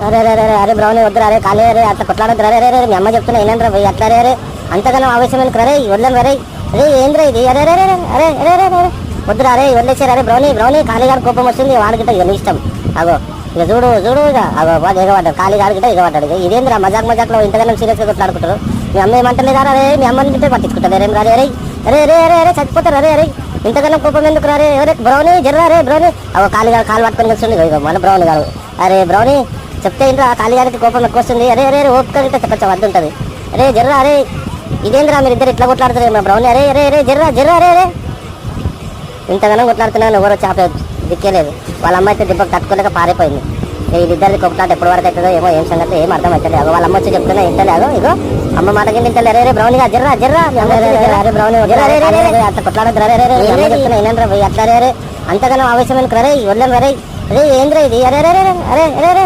అరే అరే అరే అరే బ్రౌని వద్దురా, అరే ఖాళీ, అరే అట్లా కొట్లాడద్దు, అరే అరే మీ అమ్మ చెప్తున్నా ఏనంటారా పోయి అట్లా, అరే అంతగానో ఆవేశం ఎందుకు, అరే వదలను, అరే అరే ఏంద్రా ఇది, అరే అరే అరే అరే అరే అరే అరే వద్దురా, అరే వదిలేసారు, అరే బ్రౌని బ్రౌని ఖాళీ గారు కోపం వస్తుంది, వాడికిట ఇక నీ ఇష్టం. అగో ఇక చూడు చూడు, ఇక అగో వాడు ఎగబడ్డాడు, ఖాళీ గారు గిట్ట ఎగబడ్డాడు. ఇక ఇదేంద్రా మజాక్ మజాక్లో ఇంతగానో సీరియస్గా కొట్లాడుకుంటారు. మీ అమ్మ ఏమంటలేదా, అరే మీ అమ్మని తింటే పట్టించుకుంటారు, అరే అరే అరే అరే అరే అరే అరే చచ్చిపోతారు, అరే అరే ఇంతగానో కోపం ఎందుకు, అరే అరే బ్రౌని జర్రా, అరే బ్రౌని అగో ఖాళీ గారు కాలు పట్టుకొని వస్తుంది, ఇక మన బ్రౌని గారు, అరే బ్రౌని చెప్తే ఏంట్రా ఖాళీ గారికి కోపం ఎక్కువ వస్తుంది, అరే అరే ఓపిక చెప్పచ్చు వద్దు ఉంటుంది, అరే జర్రా, అరే ఇదేంద్రా మీరు ఇద్దరు ఇట్లా కొట్లాడుతారు మా బ్రౌని, అరే అరే అరే జర్రా జర్రా, అరే అరే ఇంతగానో కొట్లాడుతున్నాను, ఎవరో చేప దిక్కేలేదు. వాళ్ళ అమ్మ అయితే దిబ్బకు తట్టుకోలేక పారిపోయింది. వీళ్ళిద్దరిది కొట్లాట ఎప్పటి వరకు అవుతుందో ఏమో, ఏం సంగతి ఏం అర్థం అవుతుంది. వాళ్ళ అమ్మ వచ్చి చెప్తున్నా ఇంటలేదు, ఇగో అమ్మ మాట కింద ఇంటలే, అరే బ్రౌనిగా జర్రా జర్రా, అరే బ్రౌని అట్లా కొట్లాడద్దు, అరే అరే చెప్తున్నా ఏనంటారా పోయి అట్లా, అరే అంతగానో ఆవేశం ఎందుకు, అరే వదలను, అరే అరే ఏంద్రా ఇది, అరే అరే అరే అరే అరే అరే